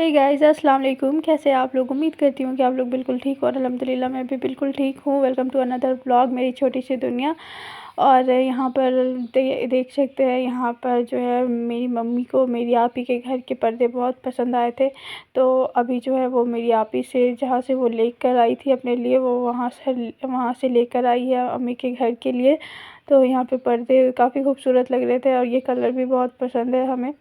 Hey guys, अस्सलाम वालेकुम। कैसे हैं आप लोग? उम्मीद करती हूँ कि आप लोग बिल्कुल ठीक हो और अल्हम्दुलिल्लाह मैं भी बिल्कुल ठीक हूँ। वेलकम टू अनदर व्लॉग, मेरी छोटी सी दुनिया। और यहाँ पर देख सकते हैं, यहाँ पर जो है मेरी मम्मी को मेरी आपी के घर के पर्दे बहुत पसंद आए थे। तो अभी जो है वो मेरी आपी से जहाँ से वो लेकर आई थी अपने लिए, वो वहाँ से लेकर आई है अम्मी के घर के लिए। तो यहाँ पे पर्दे काफ़ी खूबसूरत लग रहे थे और ये कलर भी बहुत पसंद है हमें,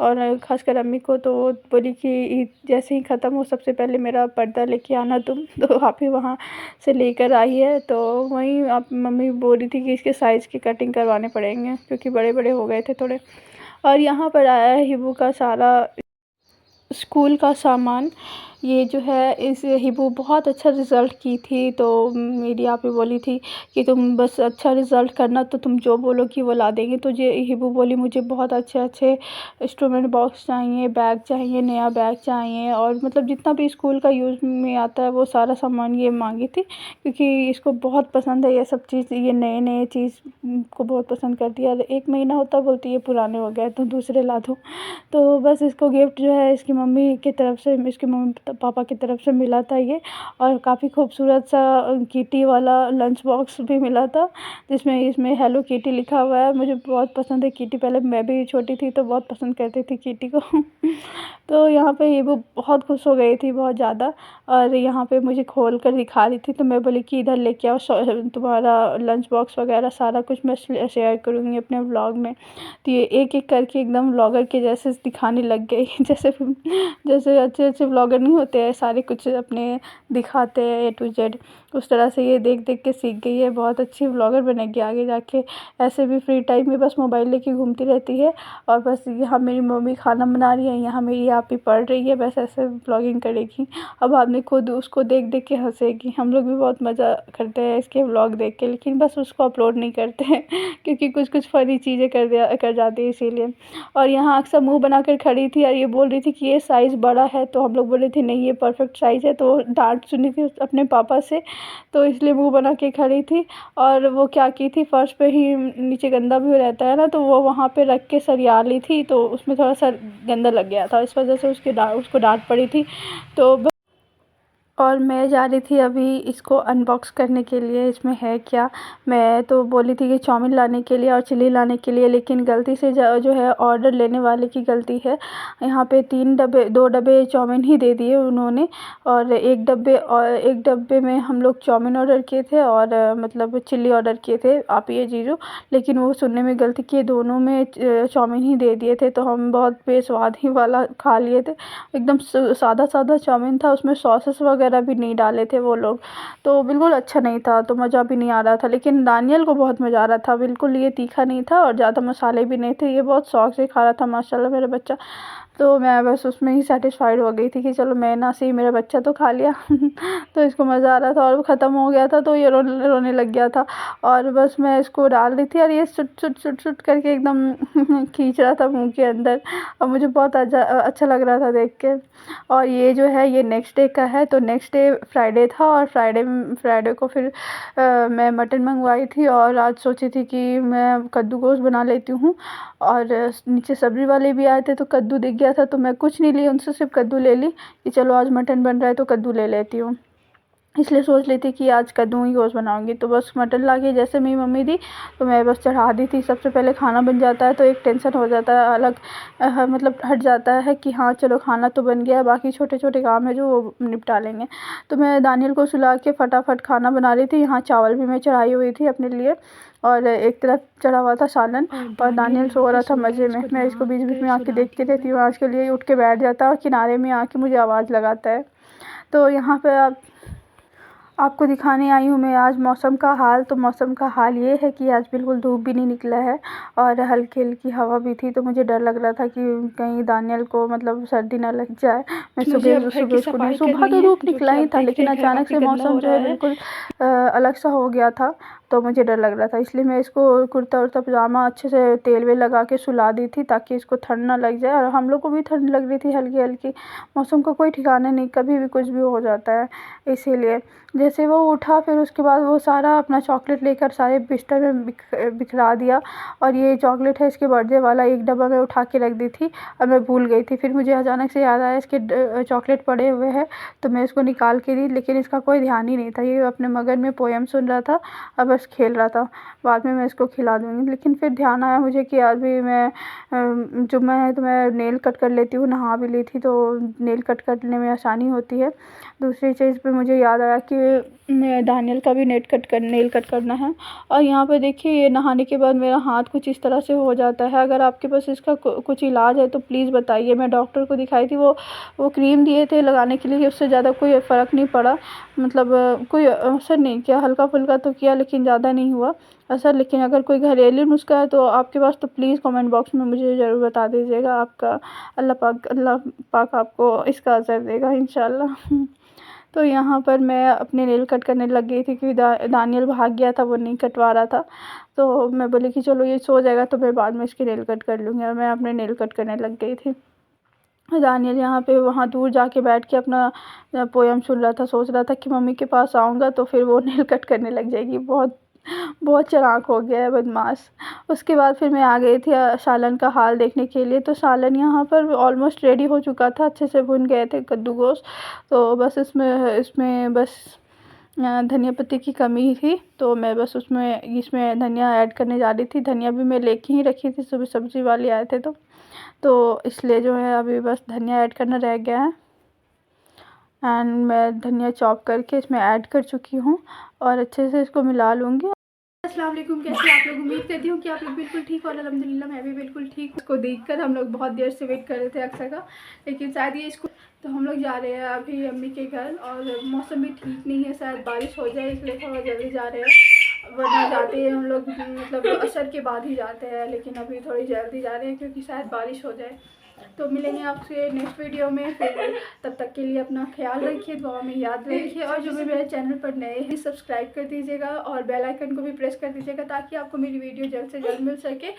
और ख़ासकर अम्मी को। तो वो बोली कि ईद जैसे ही ख़त्म हो सबसे पहले मेरा पर्दा लेके आना तुम। तो आप ही वहाँ से लेकर आई है। तो वहीं आप मम्मी बोल रही थी कि इसके साइज़ की कटिंग करवाने पड़ेंगे क्योंकि बड़े बड़े हो गए थे थोड़े। और यहाँ पर आया है हिबू का सारा स्कूल का सामान। ये जो है इस हिबू बहुत अच्छा रिज़ल्ट की थी, तो मेरी आप ही बोली थी कि तुम बस अच्छा रिज़ल्ट करना, तो तुम जो बोलोगी वो ला देंगे। तो ये हिबू बोली मुझे बहुत अच्छे अच्छे इंस्ट्रूमेंट बॉक्स चाहिए, बैग चाहिए, नया बैग चाहिए, और मतलब जितना भी स्कूल का यूज़ में आता है वो सारा सामान ये मांगी थी क्योंकि इसको बहुत पसंद है ये सब चीज़। ये नए नए चीज़ को बहुत पसंद करती है। 1 महीना होता बोलती है पुराने हो गए तो दूसरे ला दो। तो बस इसको गिफ्ट जो है इसकी मम्मी की तरफ से, इसके मम्मी पापा की तरफ से मिला था ये। और काफ़ी खूबसूरत सा किटी वाला लंच बॉक्स भी मिला था जिसमें इसमें हेलो किटी लिखा हुआ है। मुझे बहुत पसंद है किटी, पहले मैं भी छोटी थी तो बहुत पसंद करती थी किटी को। तो यहाँ पे ये वो बहुत खुश हो गई थी बहुत ज़्यादा, और यहाँ पे मुझे खोल कर दिखा रही थी। तो मैं बोली कि इधर लेके आओ, तुम्हारा लंच बॉक्स वगैरह सारा कुछ मैं शेयर करूँगी अपने व्लॉग में। तो ये एक एक करके एकदम व्लॉगर के जैसे दिखाने लग गई। जैसे अच्छे अच्छे व्लॉगर नहीं होते हैं, सारे कुछ अपने दिखाते हैं A to Z, उस तरह से ये देख देख के सीख गई है। बहुत अच्छी व्लॉगर बनेगी आगे जाके। ऐसे भी फ्री टाइम में बस मोबाइल लेके घूमती रहती है, और बस यहाँ मेरी मम्मी खाना बना रही है, यहाँ मेरी आप ही पढ़ रही है, बस ऐसे व्लॉगिंग करेगी। अब आपने खुद उसको देख देख के हंसेगी। हम लोग भी बहुत मज़ा करते हैं इसके व्लॉग देख के, लेकिन बस उसको अपलोड नहीं करते हैं क्योंकि कुछ कुछ फ़नी चीज़ें कर जाती है इसीलिए। और यहाँ अक्सर मुँह बनाकर खड़ी थी और ये बोल रही थी कि ये साइज़ बड़ा है, तो हम लोग बोले थे नहीं ये परफेक्ट साइज़ है। तो डांट सुनी थी अपने पापा से, तो इसलिए मुँह बना के खड़ी थी। और वो क्या की थी, फर्श पे ही नीचे गंदा भी रहता है ना, तो वो वहाँ पे रख के सरिया ली थी, तो उसमें थोड़ा सा गंदा लग गया था, इस वजह से उसको डांट पड़ी थी। तो और मैं जा रही थी अभी इसको अनबॉक्स करने के लिए, इसमें है क्या। मैं तो बोली थी कि चाउमीन लाने के लिए और चिल्ली लाने के लिए, लेकिन गलती से जो है ऑर्डर लेने वाले की गलती है। यहाँ पे 2 डब्बे चाउमीन ही दे दिए उन्होंने, और एक डब्बे में हम लोग चाउमीन ऑर्डर किए थे और मतलब चिल्ली ऑर्डर किए थे आप ये जीजू। लेकिन वो सुनने में गलती की, दोनों में चाउमीन ही दे दिए थे। तो हम बहुत बेस्वाद ही वाला खा लिए थे। एकदम सादा सादा चाउमीन था, उसमें सॉसेस वगैरह भी नहीं डाले थे वो लोग, तो बिल्कुल अच्छा नहीं था, तो मज़ा भी नहीं आ रहा था। लेकिन दानियल को बहुत मज़ा आ रहा था, बिल्कुल ये तीखा नहीं था और ज़्यादा मसाले भी नहीं थे, ये बहुत शौक से खा रहा था माशाल्लाह मेरा बच्चा। तो मैं बस उसमें ही सेटिस्फाइड हो गई थी कि चलो मैं ना सही, मेरा बच्चा तो खा लिया। तो इसको मज़ा आ रहा था और वो ख़त्म हो गया था तो ये रोने लग गया था। और बस मैं इसको डाल रही थी और ये सुट करके एकदम खींच रहा था मुंह के अंदर, और मुझे बहुत अच्छा लग रहा था देख के। और ये जो है ये नेक्स्ट डे का है, तो नेक्स्ट डे फ्राइडे था, और फ्राइडे को फिर मैं मटन मंगवाई थी, और आज सोची थी कि मैं कद्दू गोश्त बना लेती हूँ। और नीचे सब्ज़ी वाले भी आए थे तो कद्दू दिख गया था, तो मैं कुछ नहीं ली उनसे, सिर्फ कद्दू ले ली कि चलो आज मटन बन रहा है तो कद्दू ले लेती हूँ। इसलिए सोच रही थी कि आज कद्दू ही गोश्त बनाऊंगी। तो बस मटन ला के जैसे मेरी मम्मी दी तो मैं बस चढ़ा दी थी। सबसे पहले खाना बन जाता है तो एक टेंशन हो जाता है अलग, मतलब हट जाता है कि हाँ चलो खाना तो बन गया है, बाकी छोटे छोटे काम है जो वो निपटा लेंगे। तो मैं दानियल को सुला के फटाफट खाना बना रही थी। यहाँ चावल भी मैं चढ़ाई हुई थी अपने लिए, और एक तरफ चढ़ा हुआ था सालन, और दानियल सो रहा था मज़े में। मैं इसको बीच बीच में आके देखती रहती हूँ, आज के लिए उठ के बैठ जाता है और किनारे में आके मुझे आवाज़ लगाता है। तो यहाँ पे आपको दिखाने आई हूँ मैं आज मौसम का हाल। तो मौसम का हाल ये है कि आज बिल्कुल धूप भी नहीं निकला है और हल्की हल्की हवा भी थी, तो मुझे डर लग रहा था कि कहीं दानियल को मतलब सर्दी ना लग जाए। मैं सुबह तो धूप निकला ही था, लेकिन अचानक से मौसम जो है बिल्कुल अलग सा हो गया था। तो मुझे डर लग रहा था, इसलिए मैं इसको कुर्ता उर्ता पजामा अच्छे से तेल वेल लगा के सुला दी थी ताकि इसको ठंड ना लग जाए। और हम लोग को भी ठंड लग रही थी हल्की हल्की, मौसम का कोई ठिकाना नहीं, कभी भी कुछ भी हो जाता है। इसीलिए जैसे वो उठा फिर उसके बाद वो सारा अपना चॉकलेट लेकर सारे बिस्तर में बिखरा दिया। और ये चॉकलेट है इसके बर्थडे वाला, एक डब्बा में उठा के रख दी थी और मैं भूल गई थी। फिर मुझे अचानक से याद आया इसके चॉकलेट पड़े हुए हैं, तो मैं इसको निकाल के दी, लेकिन इसका कोई ध्यान ही नहीं था, ये अपने मगन में पोएम सुन रहा था और बस खेल रहा था। बाद में मैं इसको खिला दूँगी। लेकिन फिर ध्यान आया मुझे कि आज भी मैं जुम्मा है तो मैं नेल कट कर लेती हूँ, नहा भी ली थी तो नेल कट करने में आसानी होती है। दूसरी चीज़ पे मुझे याद आया कि मैं दानियल का भी नेल कट करना है। और यहाँ पे देखिए ये नहाने के बाद मेरा हाथ कुछ इस तरह से हो जाता है। अगर आपके पास इसका कुछ इलाज है तो प्लीज़ बताइए। मैं डॉक्टर को दिखाई थी, वो क्रीम दिए थे लगाने के लिए, उससे ज़्यादा कोई फ़र्क नहीं पड़ा, मतलब कोई असर नहीं किया, हल्का फुल्का तो किया लेकिन ज़्यादा नहीं हुआ असर। लेकिन अगर कोई घरेलू नुस्खा है तो आपके पास तो प्लीज़ कमेंट बॉक्स में मुझे ज़रूर बता दीजिएगा। आपका अल्लाह पाक आपको इसका असर देगा इंशाल्लाह। तो यहाँ पर मैं अपने नेल कट करने लग गई थी क्योंकि दानियल भाग गया था, वो नहीं कटवा रहा था। तो मैं बोली कि चलो ये सो जाएगा तो मैं बाद में इसकी नेल कट कर लूँगी, और मैं अपने नेल कट करने लग गई थी। दानियल यहाँ पे वहाँ दूर जाके बैठ के अपना पोयम सुन रहा था, सोच रहा था कि मम्मी के पास आऊँगा तो फिर वो नेल कट करने लग जाएगी। बहुत बहुत चालाक हो गया है, बदमाश। उसके बाद फिर मैं आ गई थी सालन का हाल देखने के लिए। तो सालन यहाँ पर ऑलमोस्ट रेडी हो चुका था, अच्छे से भुन गए थे कद्दू गोश्त। तो बस इसमें बस धनिया पत्ती की कमी थी, तो मैं बस इसमें धनिया ऐड करने जा रही थी। धनिया भी मैं लेके ही रखी थी, सुबह सब्ज़ी वाले आए थे तो इसलिए जो है अभी बस धनिया ऐड करना रह गया है। एंड मैं धनिया चॉप करके इसमें ऐड कर चुकी हूँ और अच्छे से इसको मिला लूँगी। अस्सलाम वालेकुम, कैसे आप लोग? उम्मीद करती हूँ कि आप लोग बिल्कुल ठीक हो और अल्हम्दुलिल्लाह मैं भी बिल्कुल ठीक हूँ। इसको देखकर हम लोग बहुत देर से वेट कर रहे थे अक्सर का, लेकिन शायद ये इसको तो हम लोग जा रहे हैं अभी अम्मी के घर, और मौसम भी ठीक नहीं है, शायद बारिश हो जाए इसलिए थोड़ा जल्दी जा रहे हैं। वरना जाते हैं हम लोग मतलब असर के बाद ही जाते हैं, लेकिन अभी थोड़ी जल्दी जा रहे हैं क्योंकि शायद बारिश हो जाए। तो मिलेंगे आपसे नेक्स्ट वीडियो में, फिर तब तक के लिए अपना ख्याल रखिए, दुआ में याद रखिए, और जो भी मेरे चैनल पर नए हैं सब्सक्राइब कर दीजिएगा और बेल आइकन को भी प्रेस कर दीजिएगा ताकि आपको मेरी वीडियो जल्द से जल्द मिल सके।